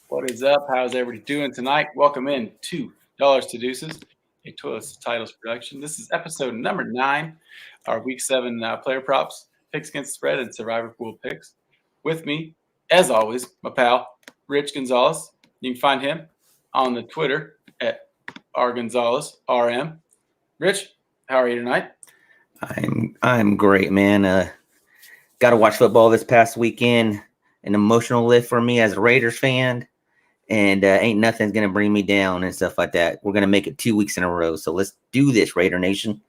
What is up? How's everybody doing tonight? Welcome in to to Deuces, a Toilets Titles production. This is episode number 9, our week 7 player props, picks against the spread, and survivor pool picks. With me, as always, my pal, Rich Gonzalez. You can find him on the Twitter at rgonzalez, RM. Rich, how are you tonight? I'm great, man. Got to watch football this past weekend. An emotional lift for me as a Raiders fan, and ain't nothing's gonna bring me down and stuff like that. We're gonna make it 2 weeks in a row, so let's do this, Raider Nation.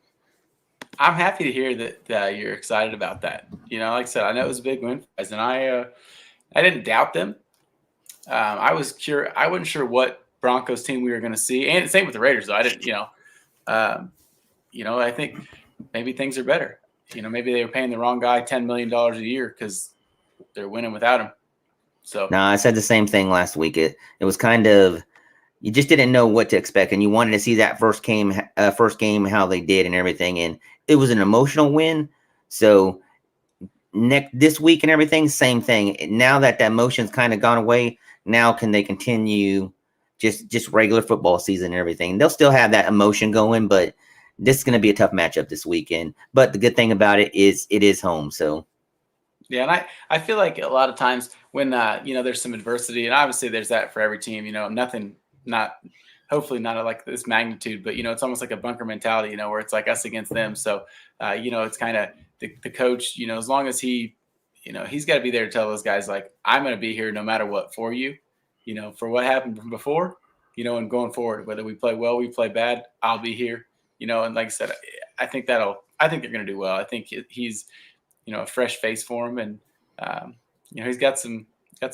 I'm happy to hear that you're excited about that. Like I said, I know it was a big win, and I didn't doubt them. I was curious. I wasn't sure what Broncos team we were going to see, and same with the Raiders. Though I didn't, I think maybe things are better. Maybe they were paying the wrong guy $10 million a year because they're winning without him. So no, I said the same thing last week. It was kind of, you just didn't know what to expect, and you wanted to see that first game how they did and everything, and it was an emotional win. So this week and everything, same thing. Now that emotion's kind of gone away, now can they continue just regular football season and everything? They'll still have that emotion going, but this is going to be a tough matchup this weekend. But the good thing about it is home. So yeah, and I feel like a lot of times when there's some adversity, and obviously there's that for every team. Hopefully not like this magnitude, but it's almost like a bunker mentality, where it's like us against them. So it's kind of the coach, as long as he's got to be there to tell those guys, like, I'm going to be here no matter what for you, for what happened from before, and going forward, whether we play well, we play bad, I'll be here, and like I said, I think they're going to do well. I think he's, a fresh face for him. And, he's got some, I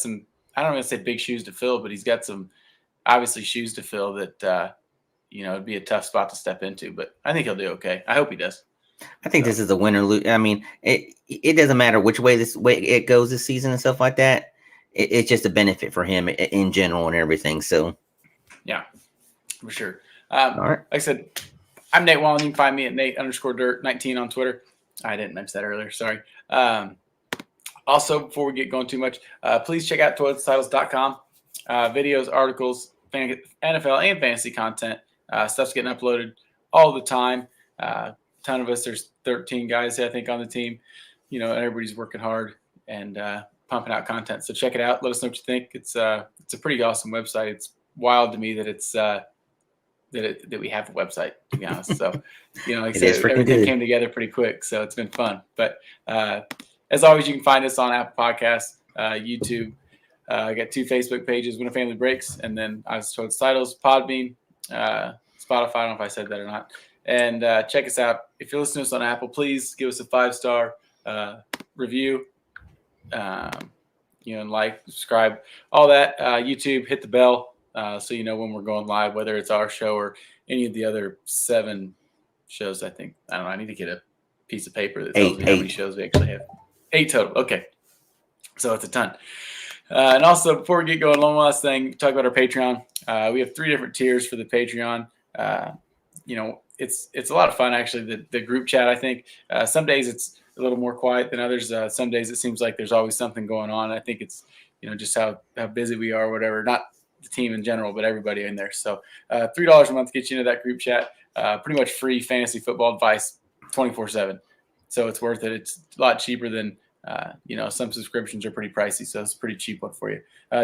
don't want to say big shoes to fill, but he's got some obviously shoes to fill that, it'd be a tough spot to step into, but I think he'll do okay. I hope he does. I think this is a win or lose. I mean, it doesn't matter which way it goes this season and stuff like that. It's just a benefit for him in general and everything. So, yeah, for sure. All right. Like I said, I'm Nate Wallen. You can find me at Nate_Dirt19 on Twitter. I didn't mention that earlier. Sorry. Also, before we get going too much, please check out toiletstitles.com. Videos, articles, NFL and fantasy content. Stuff's getting uploaded all the time. Ton of us. There's 13 guys, I think, on the team. And everybody's working hard and pumping out content. So check it out. Let us know what you think. It's a pretty awesome website. It's wild to me that it's that we have a website, to be honest. So like I said, everything came together pretty quick. So it's been fun. But as always, you can find us on Apple Podcasts, YouTube. I got 2 Facebook pages, Win a Family Breaks, and then I was told Titles, Podbean, Spotify. I don't know if I said that or not. And check us out. If you're listening to us on Apple, please give us a 5-star review. And like, subscribe, all that. YouTube, hit the bell so you know when we're going live, whether it's our show or any of the other 7 shows. I think I need to get a piece of paper that tells me how many shows we actually have. 8 total. Okay, so it's a ton. And also, before we get going, one last thing, talk about our Patreon. We have 3 different tiers for the Patreon. It's a lot of fun, actually, the group chat, I think. Some days it's a little more quiet than others. Some days it seems like there's always something going on. I think it's, just how busy we are or whatever. Not the team in general, but everybody in there. So $3 a month gets you into that group chat. Pretty much free fantasy football advice 24/7. So it's worth it. It's a lot cheaper than some subscriptions are pretty pricey, so it's a pretty cheap one for you.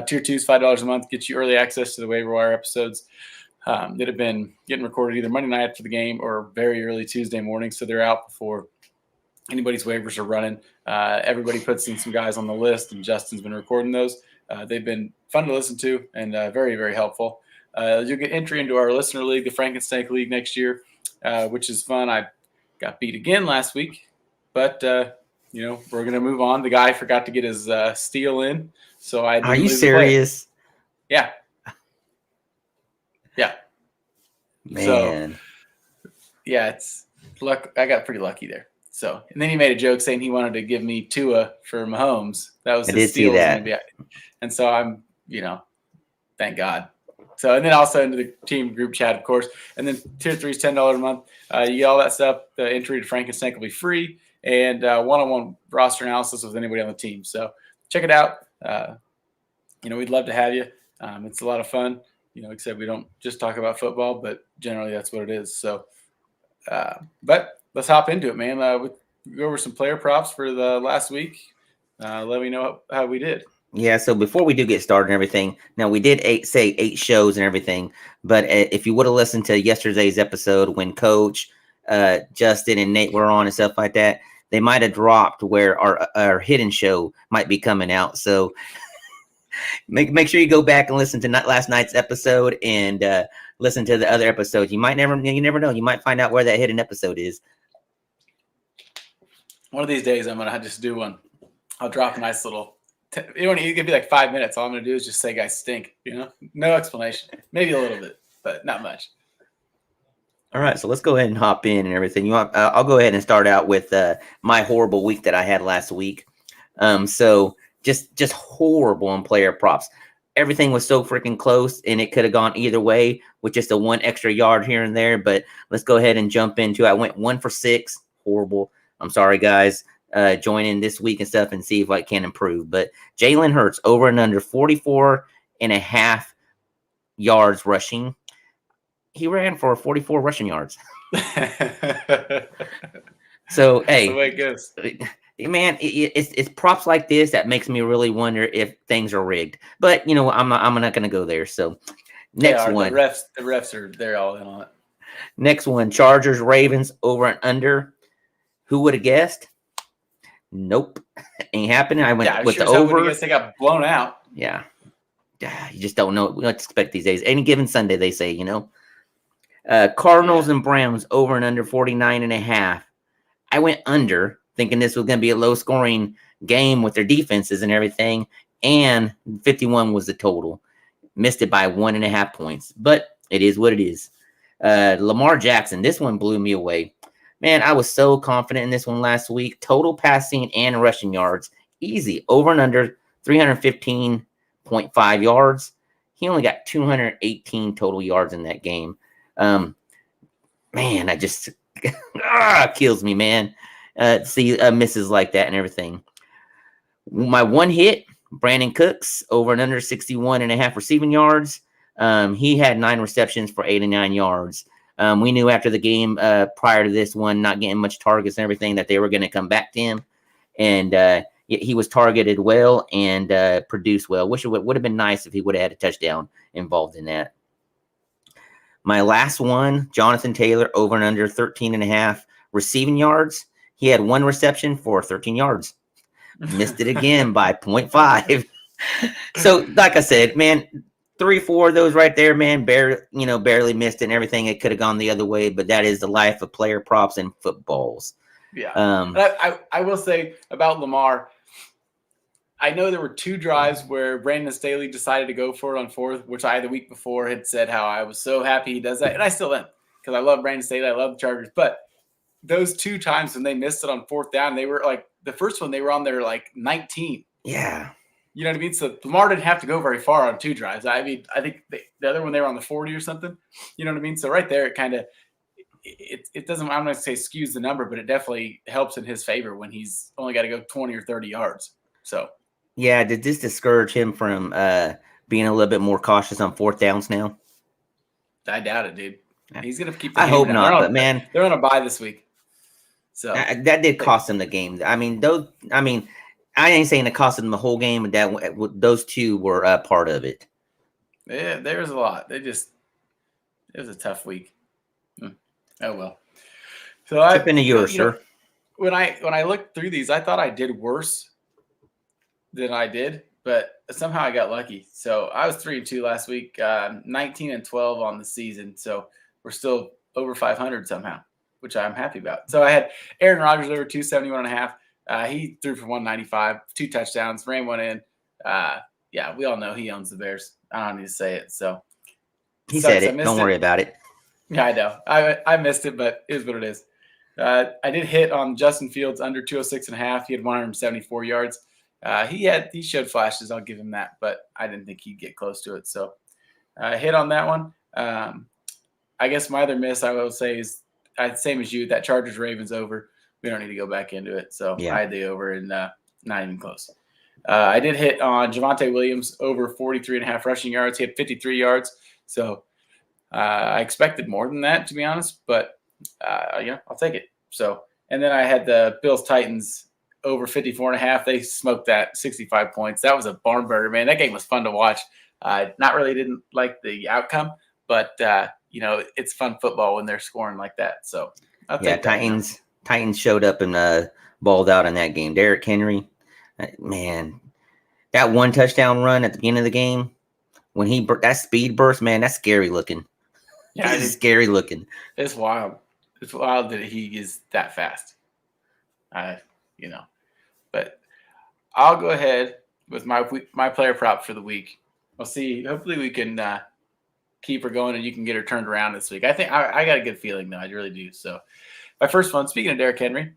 Tier 2 is $5 a month, gets you early access to the waiver wire episodes that have been getting recorded either Monday night after the game or very early Tuesday morning, so they're out before anybody's waivers are running. Everybody puts in some guys on the list, and Justin's been recording those. They've been fun to listen to and very, very helpful. You'll get entry into our listener league, the Frankenstein League, next year, which is fun. I got beat again last week, but we're going to move on. The guy forgot to get his steal in, so I didn't. Are you serious? Yeah. Man. So, yeah, it's luck. I got pretty lucky there. So, and then he made a joke saying he wanted to give me Tua for Mahomes. That was his steal. And so I'm, thank God. So, and then also into the team group chat, of course. And then tier 3 is $10 a month. You get all that stuff. The entry to Frankenstein will be free, and one-on-one roster analysis with anybody on the team. So check it out. We'd love to have you. It's a lot of fun. Except we don't just talk about football, but generally that's what it is. So, but let's hop into it, man. We go over some player props for the last week. Let me know how we did. Yeah, so before we do get started and everything, now we did say 8 shows and everything, but if you would have listened to yesterday's episode when Coach, Justin, and Nate were on and stuff like that, they might have dropped where our hidden show might be coming out. So make sure you go back and listen to last night's episode and listen to the other episodes. You never know. You might find out where that hidden episode is. One of these days, I'm gonna just do one. I'll drop a nice little. It could be like 5 minutes. All I'm gonna do is just say guys stink. No explanation. Maybe a little bit, but not much. All right, so let's go ahead and hop in and everything. I'll go ahead and start out with my horrible week that I had last week. So just horrible on player props. Everything was so freaking close, and it could have gone either way with just a 1 extra yard here and there. But let's go ahead and jump into it. I went 1 for 6. Horrible. I'm sorry, guys. Join in this week and stuff and see if I can improve. But Jalen Hurts over and under 44.5 yards rushing. He ran for 44 rushing yards. So, hey, the way it goes. Man, it's props like this that makes me really wonder if things are rigged. But I'm not going to go there. So, next one, the refs are they're all in on it. Next one, Chargers Ravens over and under. Who would have guessed? Nope, ain't happening. I went with the over. I guess they got blown out. Yeah, you just don't know. We don't expect these days. Any given Sunday, they say. Cardinals and Browns over and under 49.5. I went under, thinking this was going to be a low-scoring game with their defenses and everything, and 51 was the total. Missed it by 1.5 points, but it is what it is. Lamar Jackson, this one blew me away. Man, I was so confident in this one last week. Total passing and rushing yards, easy, over and under 315.5 yards. He only got 218 total yards in that game. Man, I just kills me, man. See misses like that and everything. My one hit, Brandon Cooks, over and under 61.5 receiving yards. He had 9 receptions for 89 yards. We knew after the game prior to this one, not getting much targets and everything, that they were going to come back to him. And he was targeted well and produced well. Wish it would have been nice if he would have had a touchdown involved in that. My last one, Jonathan Taylor, over and under 13.5 receiving yards. He had 1 reception for 13 yards. Missed it again by 0.5. So, like I said, man, 3-4 of those right there, man, barely missed it and everything. It could have gone the other way, but that is the life of player props and footballs. Yeah. I will say about Lamar, I know there were 2 drives where Brandon Staley decided to go for it on 4th, which I, the week before, had said how I was so happy he does that. And I still am, because I love Brandon Staley. I love the Chargers. But those 2 times when they missed it on 4th down, they were like, the first one, they were on their 19. Yeah. You know what I mean? So Lamar didn't have to go very far on 2 drives. I mean, I think the other one, they were on the 40 or something. You know what I mean? So right there, it kind of, it doesn't, I'm not going to say skews the number, but it definitely helps in his favor when he's only got to go 20 or 30 yards. So. Yeah, did this discourage him from being a little bit more cautious on 4th downs now? I doubt it, dude. He's going to keep the I hope not, but man. They're on a bye this week. So that did cost him the game. I mean, I ain't saying it cost him the whole game, but those 2 were part of it. Yeah, there was a lot. It was a tough week. Oh, well. So I've been a year, sir. When I looked through these, I thought I did worse than I did, but somehow I got lucky. So I was 3-2 last week, 19-12 on the season. So we're still over 500 somehow, which I'm happy about. So I had Aaron Rodgers over 271.5. He threw for 195, 2 touchdowns, ran 1 in. Yeah, we all know he owns the Bears. I don't need to say it. So he said it. Don't worry about it. Yeah, I know. I missed it, but it is what it is. I did hit on Justin Fields under 206.5. He had 174 yards. He showed flashes. I'll give him that, but I didn't think he'd get close to it. So I hit on that one. I guess my other miss I will say is same as you, that Chargers Ravens over. We don't need to go back into it. So yeah. I had the over and not even close. I did hit on Javonte Williams over 43.5 rushing yards. He had 53 yards. So I expected more than that, to be honest, but I'll take it. So, and then I had the Bills Titans over 54.5. They smoked that 65 points. That was a barn burner, man. That game was fun to watch. Not really didn't like the outcome, but it's fun football when they're scoring like that. So I'll take that. Titans showed up and balled out in that game. Derrick Henry, man, that one touchdown run at the beginning of the game when that speed burst, man, that's scary looking. Yeah, it's scary looking. It's wild. It's wild that he is that fast. But I'll go ahead with my player prop for the week. We'll see. Hopefully, we can keep her going and you can get her turned around this week. I think I got a good feeling though. I really do. So, my first one. Speaking of Derrick Henry,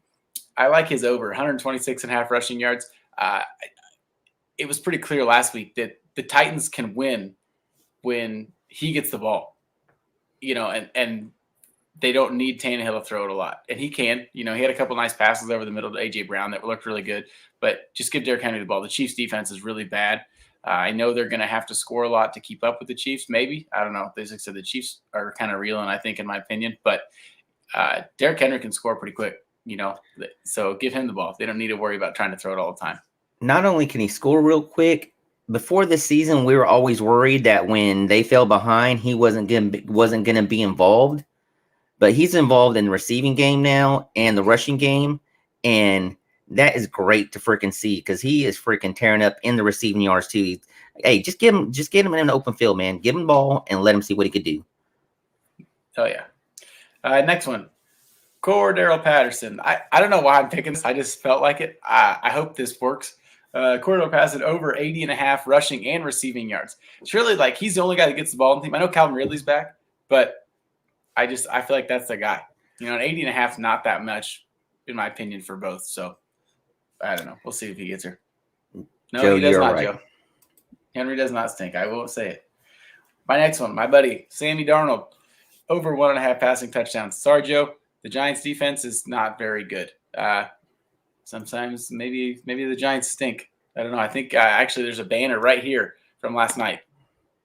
I like his over 126.5 rushing yards. It was pretty clear last week that the Titans can win when he gets the ball. And they don't need Tannehill to throw it a lot. And he can. He had a couple nice passes over the middle to A.J. Brown that looked really good. But just give Derrick Henry the ball. The Chiefs' defense is really bad. I know they're going to have to score a lot to keep up with the Chiefs, maybe. I don't know. They said the Chiefs are kind of reeling, I think, in my opinion. But Derrick Henry can score pretty quick, So give him the ball. They don't need to worry about trying to throw it all the time. Not only can he score real quick, before this season, we were always worried that when they fell behind, he wasn't going to be involved. But he's involved in the receiving game now and the rushing game, and that is great to freaking see because he is freaking tearing up in the receiving yards too. Hey, just get him in an open field, man. Give him the ball and let him see what he could do. Oh yeah. Next one, Cordero Patterson. I don't know why I'm picking this. I just felt like it. I hope this works. Cordero Patterson over 80.5 rushing and receiving yards. It's really like he's the only guy that gets the ball in the team. I know Calvin Ridley's back, but I feel like that's the guy. An 80.5 is not that much, in my opinion, for both. So I don't know. We'll see if he gets her. No, Joe, he does not, right. Joe. Henry does not stink. I won't say it. My next one, my buddy, Sammy Darnold, over 1.5 passing touchdowns. Sorry, Joe. The Giants defense is not very good. Sometimes maybe the Giants stink. I don't know. I think actually there's a banner right here from last night.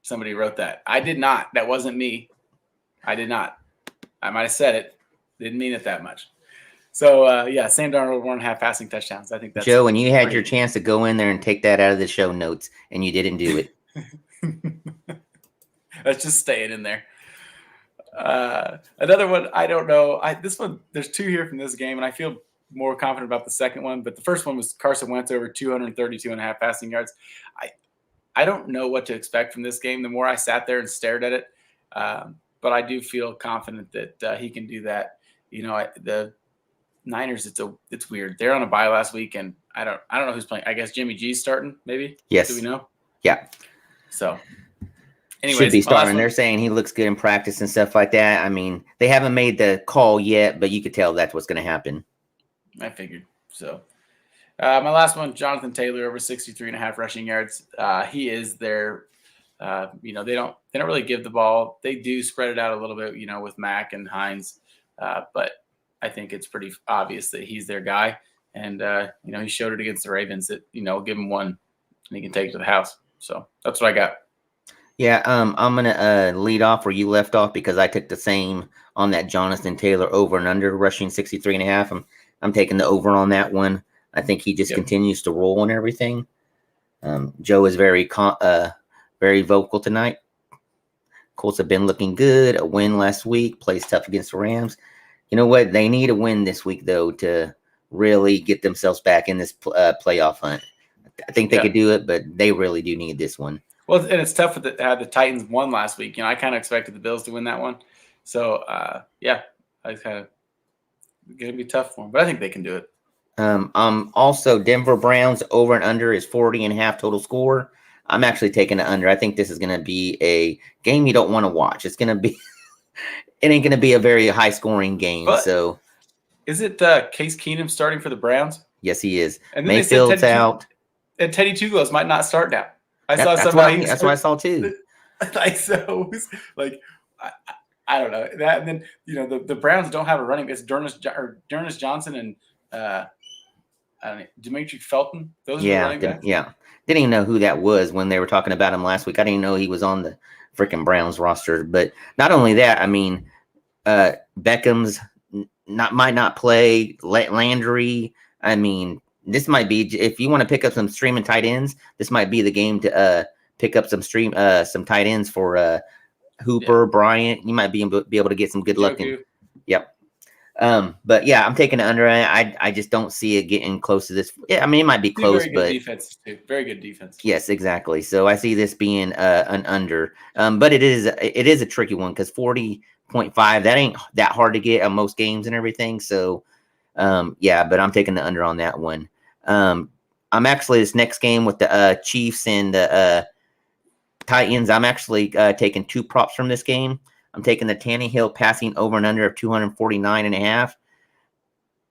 Somebody wrote that. I did not. That wasn't me. I did not. I might have said it. Didn't mean it that much. So, Sam Darnold 1.5 passing touchdowns. I think that's Joe, and you had your chance to go in there and take that out of the show notes, and you didn't do it. Let's just stay it in there. Another one, I don't know. This one, there's two here from this game, and I feel more confident about the second one. But the first one was Carson Wentz over 232.5 passing yards. I don't know what to expect from this game. The more I sat there and stared at it, but I do feel confident that he can do that. The Niners, it's weird. They're on a bye last week, and I don't know who's playing. I guess Jimmy G's starting, maybe. Yes. Do we know? Yeah. So, anyways, should be starting. They're saying he looks good in practice and stuff like that. I mean, they haven't made the call yet, but you could tell that's what's going to happen. I figured. So, my last one, Jonathan Taylor over 63.5 rushing yards. He is their. They don't really give the ball. They do spread it out a little bit, with Mack and Hines, but I think it's pretty obvious that he's their guy. And he showed it against the Ravens that give him one and he can take it to the house. So that's what I got. Yeah, I'm gonna lead off where you left off because I took the same on that Jonathan Taylor over and under rushing 63.5. I'm taking the over on that one. I think he just continues to roll and everything. Joe is very vocal tonight. Colts have been looking good. A win last week. Plays tough against the Rams. You know what? They need a win this week, though, to really get themselves back in this playoff hunt. I think they could do it, but they really do need this one. Well, and it's tough to have the Titans won last week. I kind of expected the Bills to win that one. So, I kind of going to be tough for them, but I think they can do it. Also, Denver Browns over and under is 40.5 total score. I'm actually taking the under. I think this is going to be a game you don't want to watch. It's going to be it ain't going to be a very high scoring game. But so is it Case Keenum starting for the Browns? Yes, he is. And then Mayfield's out. And Teddy Two Gloves might not start now. That's what I saw too. I don't know that. And then the Browns don't have a running. It's Dernis Johnson and I don't know, Demetri Felton. Those are the Yeah, running backs. yeah. Didn't even know who that was when they were talking about him last week. I didn't know he was on the freaking Browns roster. But not only that, I mean, Beckham's might not play. Landry. I mean, this might be if you want to pick up some streaming tight ends. This might be the game to pick up some some tight ends for Hooper, Bryant. You might be able to get some good luck in. Yep. But yeah, I'm taking it under. I just don't see it getting close to this. Yeah, I mean, it might be close, very good but defenses too. Very good defense. Yes, exactly. So I see this being an under. But it is a tricky one because 40.5, that ain't that hard to get on most games and everything. So yeah, but I'm taking the under on that one. I'm actually this next game with the Chiefs and the Titans. I'm actually taking 2 props from this game. I'm taking the Tannehill passing over and under of 249.5.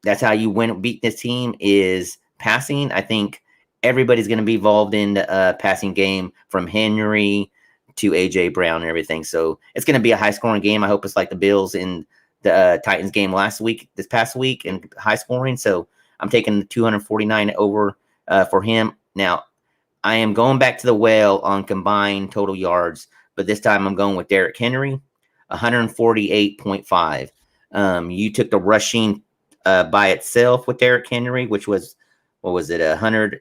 That's how you beat this team is passing. I think everybody's going to be involved in the passing game from Henry to AJ Brown and everything. So it's going to be a high scoring game. I hope it's like the Bills in the Titans game this past week, and high scoring. So I'm taking the 249 over for him. Now I am going back to the well on combined total yards, but this time I'm going with Derrick Henry, 148.5. You took the rushing by itself with Derrick Henry, which was, what was it, 100?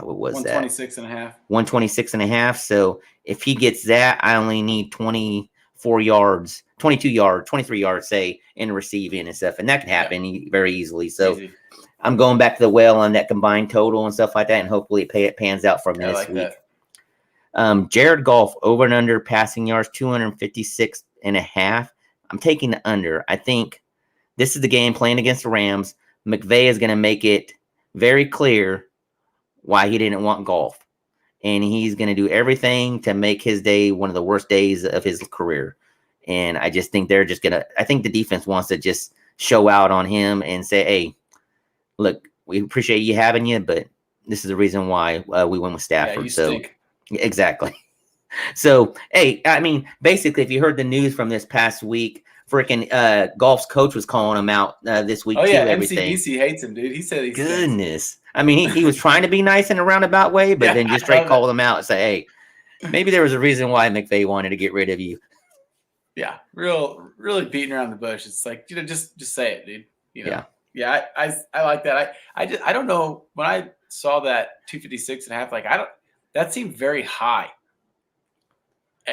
What was 126 and a half. 126 and a half. So if he gets that, I only need 24 yards, 22 yards, 23 yards, say, in receiving and stuff. And that can happen very easily. So I'm going back to the well on that combined total and stuff like that. And hopefully it pans out for me this week. Jared Goff, over and under passing yards, 256 and a half. I'm taking the under. I think this is the game playing against the Rams. McVay is going to make it very clear why he didn't want Goff. And he's going to do everything to make his day one of the worst days of his career. And I just think they're just going to – I think the defense wants to just show out on him and say, hey, look, we appreciate you having you, but this is the reason why we went with Stafford. Stink. Exactly. So, hey, I mean, basically, if you heard the news from this past week, freaking Golf's coach was calling him out this week. Oh, yeah. Everything. MCDC hates him, dude. He said he's goodness. I mean, he was trying to be nice in a roundabout way, but then just straight called him out and say, hey, maybe there was a reason why McVay wanted to get rid of you. Yeah. Really beating around the bush. It's like, just say it, dude. Yeah. I like that. I don't know. When I saw that 256 and a half, that seemed very high.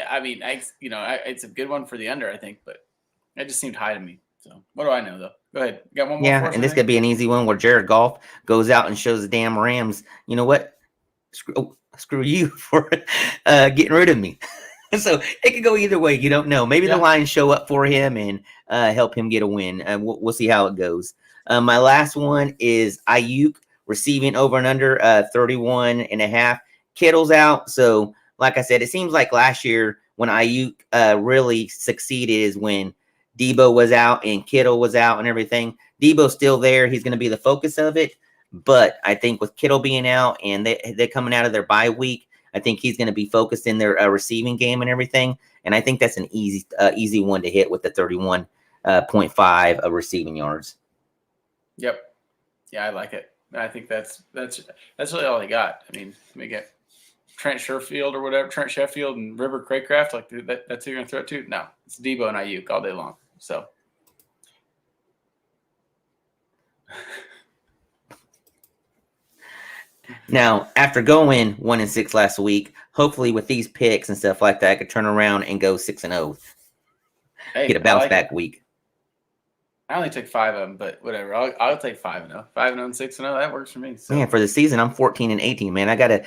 I mean, it's a good one for the under, I think, but it just seemed high to me. So what do I know, though? Go ahead. You got one more? Yeah, and this could be an easy one where Jared Goff goes out and shows the damn Rams, you know what? Screw you for getting rid of me. So it could go either way. You don't know. Maybe the Lions show up for him and help him get a win. We'll see how it goes. My last one is Ayuk receiving over and under 31 and a half. Kittle's out. So like I said, it seems like last year when Ayuk really succeeded is when Debo was out and Kittle was out and everything. Debo's still there. He's going to be the focus of it. But I think with Kittle being out and they're coming out of their bye week, I think he's going to be focused in their receiving game and everything. And I think that's an easy one to hit with the 31.5 of receiving yards. Yep. Yeah, I like it. I think that's really all they got. I mean, we get Trent Sherfield or whatever, Trent Sheffield and River Craycraft, that's who you're going to throw it to? No, it's Debo and Ayuk all day long. So. Now, after going 1-6 last week, hopefully with these picks and stuff like that, I could turn around and go 6-0. Get a bounce back week. I only took 5 of them, but whatever. I'll take 5-0. 5-0 and 6-0. That works for me. So. Man, for the season, I'm 14-18. Man, I gotta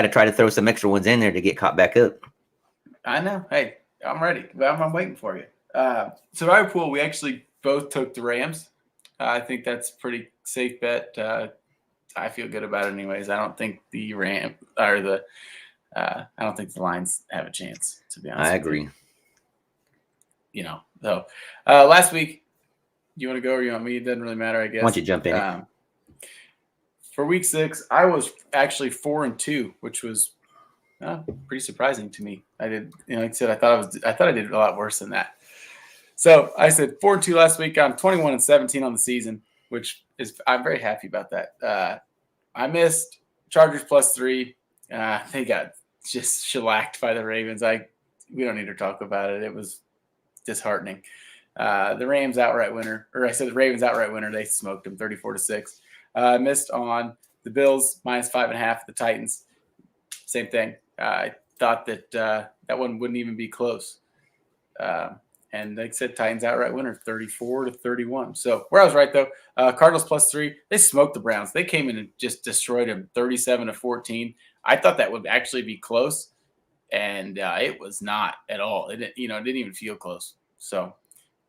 try to throw some extra ones in there to get caught back up. I know. Hey, I'm ready. I'm waiting for you. So our pool, we actually both took the Rams. I think that's a pretty safe bet. I feel good about it, anyways. I don't think the I don't think the Lions have a chance. To be honest, I agree. So last week. You want to go or you want me? It doesn't really matter, I guess. Why don't you jump in? For week 6, I was actually 4-2, which was pretty surprising to me. I did, like I said, I thought I did a lot worse than that. So I said 4-2 last week. I'm 21-17 on the season which is I'm very happy about that. I missed Chargers +3. They got just shellacked by the Ravens. We don't need to talk about it. It was disheartening. The Rams outright winner, or I said the Ravens outright winner. They smoked them 34-6. Missed on the Bills -5.5. The Titans, same thing. I thought that that one wouldn't even be close. And they said Titans outright winner 34-31. So where I was right though, Cardinals +3. They smoked the Browns. They came in and just destroyed them 37-14. I thought that would actually be close, and it was not at all. It didn't even feel close. So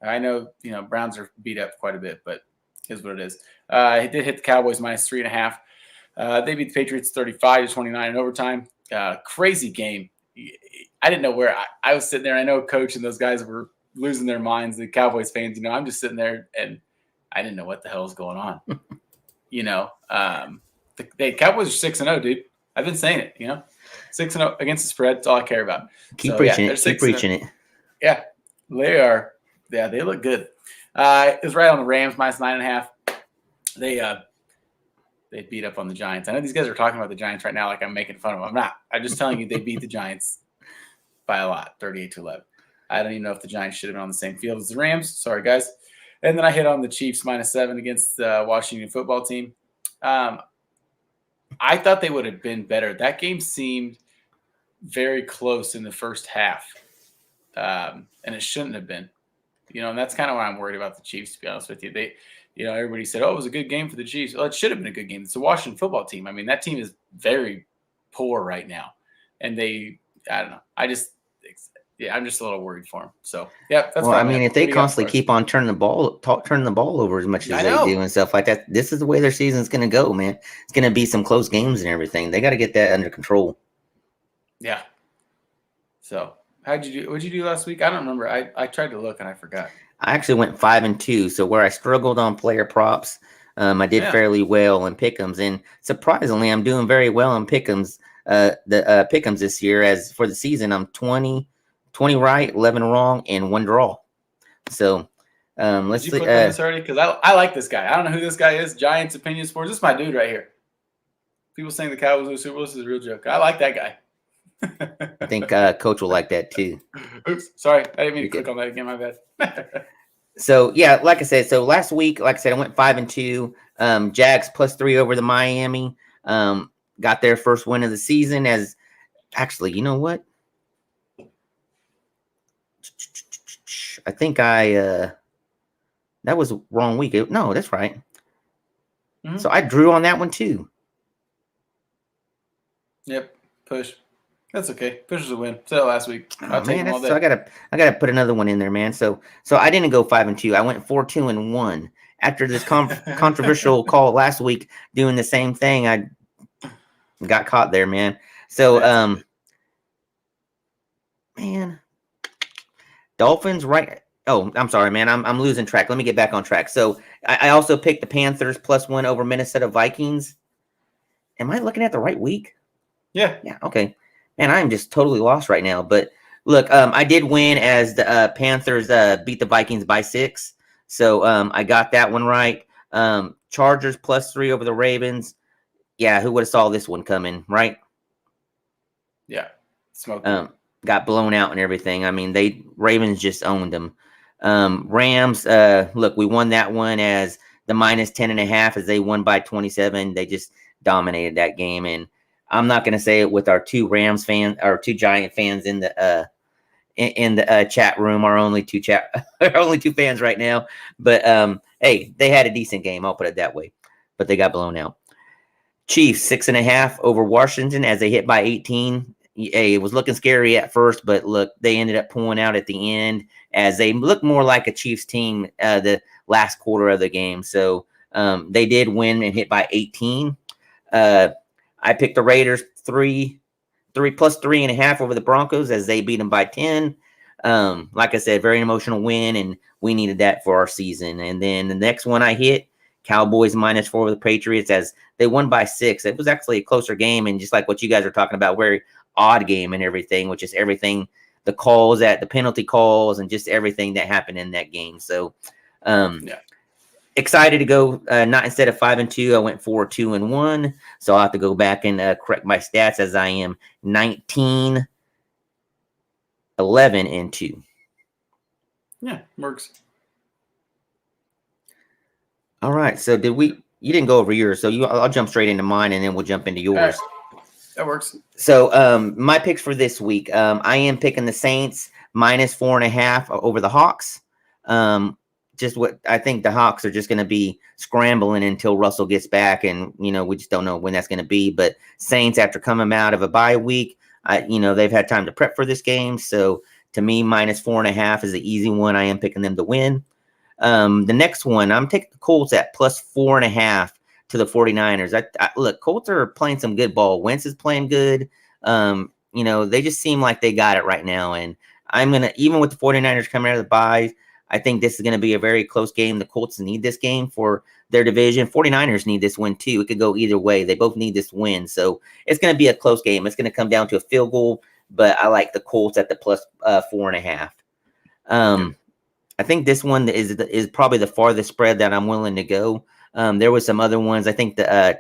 I know Browns are beat up quite a bit, but is what it is. He did hit the Cowboys -3.5. They beat the Patriots 35-29 in overtime. Crazy game. I didn't know where I was sitting there. I know Coach and those guys were losing their minds. The Cowboys fans, I'm just sitting there and I didn't know what the hell was going on. The Cowboys are 6-0, dude. I've been saying it. 6-0 against the spread. That's all I care about. Keep preaching it. Keep preaching it. Yeah, they are. Yeah, they look good. It was right on the Rams -9.5. They beat up on the Giants. I know these guys are talking about the Giants right now like I'm making fun of them. I'm not. I'm just telling you they beat the Giants by a lot, 38-11. I don't even know if the Giants should have been on the same field as the Rams. Sorry, guys. And then I hit on the Chiefs -7 against the Washington football team. I thought they would have been better. That game seemed very close in the first half, and it shouldn't have been. And that's kind of why I'm worried about the Chiefs, to be honest with you. Everybody said, oh, it was a good game for the Chiefs. Well, it should have been a good game. It's the Washington football team. I mean, that team is very poor right now. And I don't know. I'm just a little worried for them. So, yeah, that's well, I mean, if they constantly keep on turning the ball over as much as they do and stuff like that, this is the way their season's going to go, man. It's going to be some close games and everything. They got to get that under control. Yeah. So, how'd you do? What'd you do last week? I don't remember. I tried to look and I forgot. I actually went 5-2. So where I struggled on player props, I did fairly well in pick'ems, and surprisingly, I'm doing very well in pick'ems. The pick'ems this year, as for the season, I'm 20 right, 11 wrong, and 1 draw. So let's see. Did you click on this already? Because I like this guy. I don't know who this guy is. Giants Opinion Sports. This is my dude right here. People saying the Cowboys win Super Bowl. This is a real joke. I like that guy. I think Coach will like that too. Oops, sorry, I didn't mean to click on that again. My bad. So yeah, like I said, last week, like I said, I went 5-2. Jags +3 over the Miami. Got their first win of the season. As actually, you know what? I think that was wrong week. No, that's right. Mm-hmm. So I drew on that one too. Yep, push. That's okay. Push is a win. Said it last week. Oh, man, so I gotta put another one in there, man. So I didn't go 5-2. I went 4-2-1 after this controversial call last week, doing the same thing. I got caught there, man. So man, Dolphins, right? Oh, I'm sorry, man. I'm losing track. Let me get back on track. So I also picked the Panthers +1 over Minnesota Vikings. Am I looking at the right week? Yeah. Yeah. Okay. Man, I'm just totally lost right now. But look, I did win as the Panthers beat the Vikings by 6. So I got that one right. Chargers +3 over the Ravens. Yeah, who would have saw this one coming, right? Yeah. Smoked got blown out and everything. I mean, Ravens just owned them. Rams, look, we won that one as the -10.5 as they won by 27. They just dominated that game. And I'm not going to say it with our 2 Rams fans or 2 Giant fans in the chat room. Our only 2 fans right now. But hey, they had a decent game. I'll put it that way. But they got blown out. Chiefs 6.5 over Washington as they hit by 18. Hey, it was looking scary at first, but look, they ended up pulling out at the end as they looked more like a Chiefs team the last quarter of the game. So they did win and hit by 18. I picked the Raiders 3 +3.5 over the Broncos as they beat them by 10. Like I said, very emotional win, and we needed that for our season. And then the next one I hit, Cowboys -4 over the Patriots as they won by 6. It was actually a closer game, and just like what you guys are talking about, very odd game and everything, which is everything, the penalty calls and just everything that happened in that game. So excited to go. Not instead of 5-2, I went 4-2-1. So I'll have to go back and correct my stats as I am 19-11-2. Yeah, works. All right. So did we? You didn't go over yours, so I'll jump straight into mine, and then we'll jump into yours. That works. So my picks for this week, I am picking the Saints -4.5 over the Hawks. Just what I think the Hawks are just going to be scrambling until Russell gets back, and we just don't know when that's going to be. But Saints, after coming out of a bye week, they've had time to prep for this game. So to me, -4.5 is the easy one. I am picking them to win. The next one, I'm taking the Colts at +4.5 to the 49ers. Look, Colts are playing some good ball. Wentz is playing good. They just seem like they got it right now. And I'm going to, even with the 49ers coming out of the bye, I think this is going to be a very close game. The Colts need this game for their division. 49ers need this win too. It could go either way. They both need this win. So it's going to be a close game. It's going to come down to a field goal, but I like the Colts at the +4.5. I think this one is probably the farthest spread that I'm willing to go. There was some other ones. I think the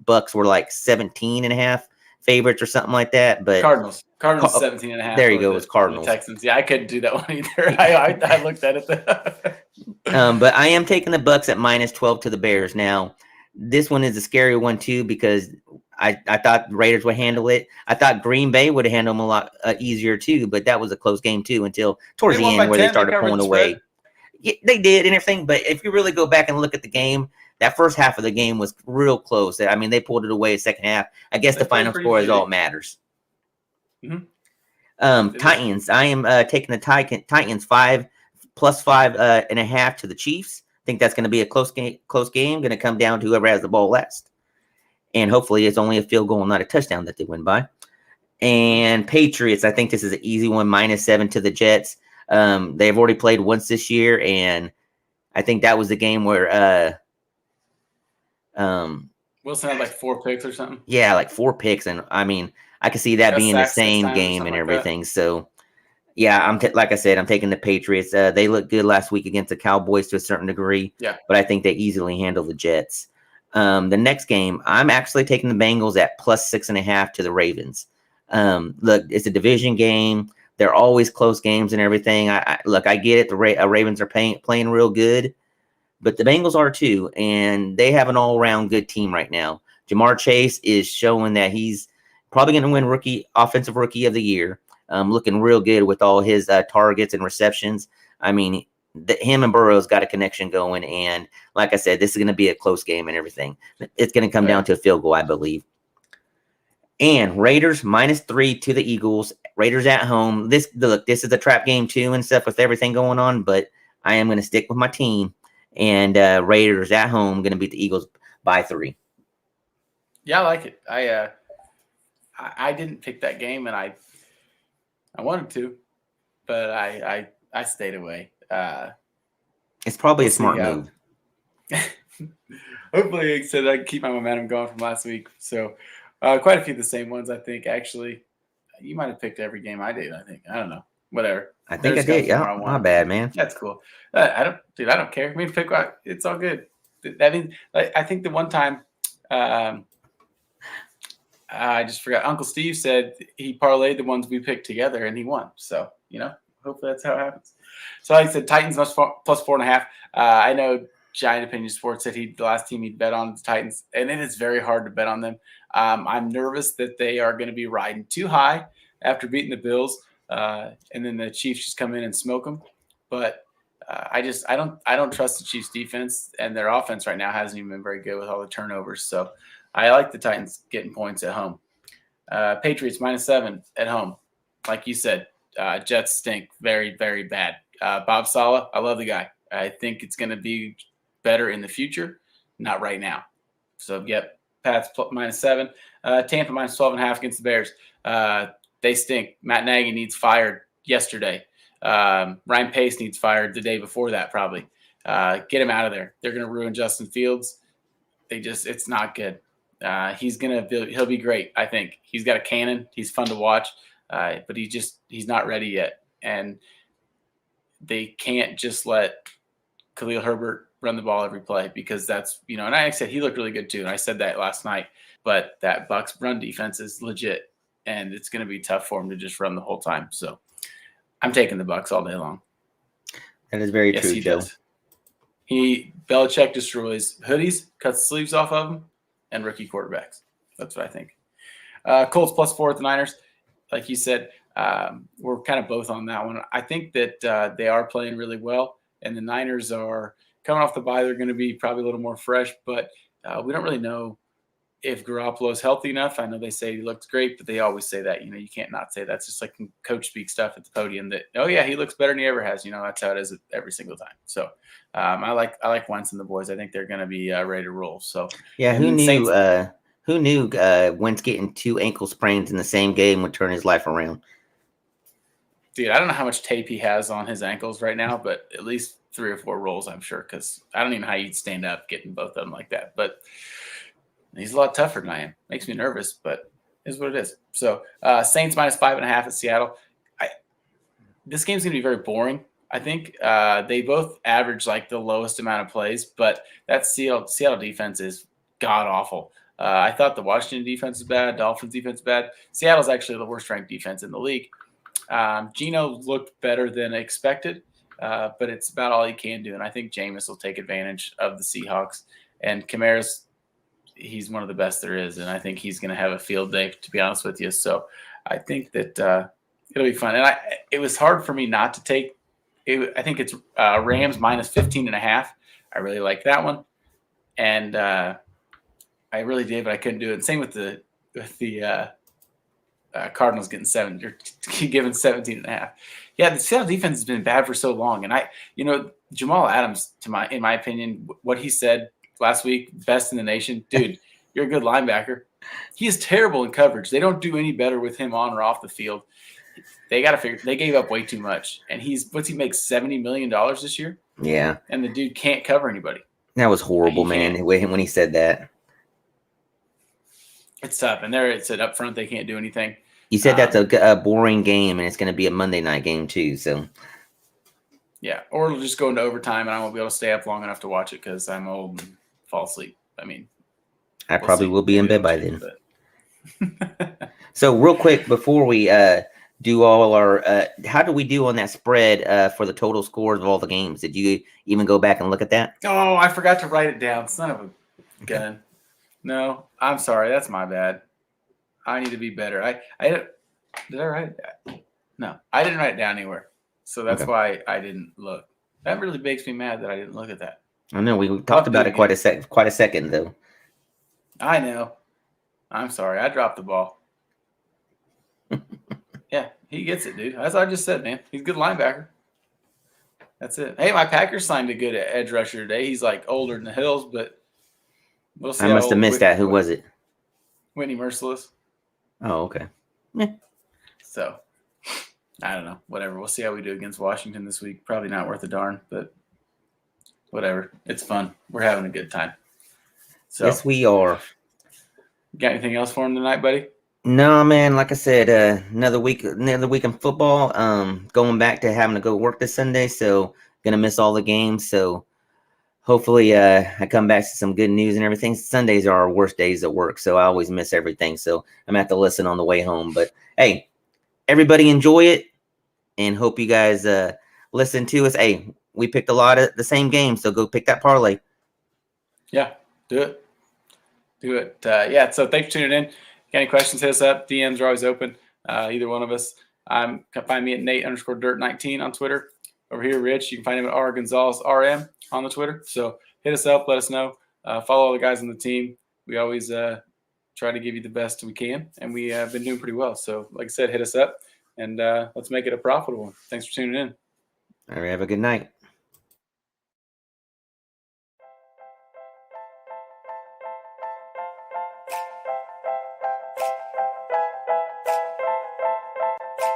Bucks were like 17.5 favorites or something like that. But Cardinals 17.5. There you go. It's Cardinals. Texans. Yeah, I couldn't do that one either. I looked at it. But I am taking the Bucks at -12 to the Bears. Now, this one is a scary one too because I thought the Raiders would handle it. I thought Green Bay would handle them a lot easier too, but that was a close game too until towards the end where they started pulling away. Yeah, they did and everything, but if you really go back and look at the game, that first half of the game was real close. I mean, they pulled it away the second half. I guess the final score is all that matters. Mm-hmm. Titans. I am taking the Titans +5.5 to the Chiefs. I think that's going to be a close game. Going to come down to whoever has the ball last. And hopefully it's only a field goal, not a touchdown that they win by. And Patriots, I think this is an easy one, -7 to the Jets. They've already played once this year, and I think that was the game where Wilson had like 4 picks or something. Yeah, like 4 picks, and I mean, I could see that being the same game and everything. Like so, yeah, like I said, I'm taking the Patriots. They looked good last week against the Cowboys to a certain degree. Yeah, but I think they easily handle the Jets. The next game, I'm actually taking the Bengals at +6.5 to the Ravens. Look, it's a division game. They're always close games and everything. I get it. The Ravens are playing real good, but the Bengals are too, and they have an all-around good team right now. Jamar Chase is showing that he's probably going to win offensive rookie of the year. Looking real good with all his targets and receptions. I mean, him and Burrow's got a connection going, and like I said, this is going to be a close game and everything. It's going to come down to a field goal, I believe. And Raiders -3 to the Eagles. Raiders at home. This is a trap game too and stuff with everything going on, but I am going to stick with my team. And Raiders at home going to beat the Eagles by 3. Yeah, I like it. I didn't pick that game, and I wanted to, but I stayed away. It's probably a smart move. Hopefully, like I said, I can keep my momentum going from last week. So, quite a few of the same ones, I think. Actually, you might have picked every game I did. I think. I don't know. Whatever. I think I did. Yeah, not bad, man. That's cool. I don't care. I mean, pick. It's all good. I mean, I think the one time, I just forgot. Uncle Steve said he parlayed the ones we picked together, and he won. So hopefully that's how it happens. So like I said, Titans +4.5. I know Giant Opinion Sports said the last team he'd bet on the Titans, and it is very hard to bet on them. I'm nervous that they are going to be riding too high after beating the Bills, and then the Chiefs just come in and smoke them. But I don't trust the Chiefs defense, and their offense right now hasn't even been very good with all the turnovers. So I like the Titans getting points at home. Patriots -7 at home. Like you said, Jets stink very, very bad. Bob Saleh, I love the guy. I think it's going to be better in the future, not right now. So, yep, Pats -7. Tampa -12.5 against the Bears. They stink. Matt Nagy needs fired yesterday. Ryan Pace needs fired the day before that, probably. Get him out of there. They're going to ruin Justin Fields. It's not good. He'll be great. I think he's got a cannon. He's fun to watch, but he's not ready yet. And they can't just let Khalil Herbert run the ball every play because that's, and I said he looked really good too. And I said that last night, but that Bucs run defense is legit and it's going to be tough for him to just run the whole time. So I'm taking the Bucs all day long. That is very yes, true, he Joe. does. Belichick destroys hoodies, cuts the sleeves off of them, and rookie quarterbacks. That's what I think. Colts +4 at the Niners. Like you said, we're kind of both on that one. I think that they are playing really well, and the Niners are coming off the bye. They're going to be probably a little more fresh, but we don't really know if Garoppolo is healthy enough. I know they say he looks great, but they always say that. You can't not say that. It's just like coach speak stuff at the podium that, oh, yeah, he looks better than he ever has. That's how it is every single time. So I like Wentz and the boys. I think they're going to be ready to roll. So yeah, who knew Wentz getting 2 ankle sprains in the same game would turn his life around? Dude, I don't know how much tape he has on his ankles right now, but at least 3 or 4 rolls, I'm sure, because I don't even know how you'd stand up getting both of them like that. But he's a lot tougher than I am. Makes me nervous, but it is what it is. So Saints -5.5 at Seattle. This game's going to be very boring, I think. They both average like the lowest amount of plays, but that Seattle defense is god-awful. I thought the Washington defense is bad, Dolphins defense is bad. Seattle's actually the worst-ranked defense in the league. Geno looked better than expected, but it's about all he can do, and I think Jameis will take advantage of the Seahawks. And Kamara's he's one of the best there is, and I think he's going to have a field day, to be honest with you. So I think that it'll be fun. And it was hard for me not to take it. I think it's Rams -15.5. I really like that one, and I really did, but I couldn't do it. And same with the Cardinals getting 7 or giving 17.5. Yeah, the Seattle defense has been bad for so long, and Jamal Adams, in my opinion, what he said last week, best in the nation. Dude, you're a good linebacker. He is terrible in coverage. They don't do any better with him on or off the field. They got to figure. They gave up way too much, and he makes $70 million this year. Yeah, and the dude can't cover anybody. That was horrible, man. When he said that, it's tough. And it said up front they can't do anything. You said that's a boring game, and it's going to be a Monday night game too. So yeah, or it'll just go into overtime, and I won't be able to stay up long enough to watch it because I'm old and fall asleep. I mean, I probably will be in bed by then. So real quick before we do all our how do we do on that spread for the total scores of all the games? Did you even go back and look at that? Oh, I forgot to write it down. Son of a gun. No, I'm sorry. That's my bad. I need to be better. Did I write it down? No, I didn't write it down anywhere. So that's why I didn't look. That really makes me mad that I didn't look at that. I know we talked about it quite a second though. I know. I'm sorry. I dropped the ball. Yeah, he gets it, dude. That's what I just said, man. He's a good linebacker. That's it. Hey, my Packers signed a good edge rusher today. He's like older than the hills, but we'll see. I must have missed that. Who was it? Whitney Merciless. Oh, okay. Yeah. So, I don't know. Whatever. We'll see how we do against Washington this week. Probably not worth a darn, but whatever. It's fun. We're having a good time. So, yes, we are. Got anything else for him tonight, buddy? No, man. Like I said, another week in football. Going back to having to go work this Sunday, so gonna miss all the games. So hopefully, I come back to some good news and everything. Sundays are our worst days at work, so I always miss everything. So I'm gonna have to listen on the way home. But hey, everybody enjoy it, and hope you guys listen to us. Hey, we picked a lot of the same games, so go pick that parlay. Yeah, do it. Yeah. So thanks for tuning in. Got any questions, hit us up. DMs are always open. Either one of us. Can find me at Nate_Dirt19 on Twitter. Over here, Rich, you can find him at RGonzalezRM on the Twitter. So hit us up, let us know. Follow all the guys on the team. We always try to give you the best we can, and we have been doing pretty well. So like I said, hit us up, and let's make it a profitable one. Thanks for tuning in. All right, have a good night.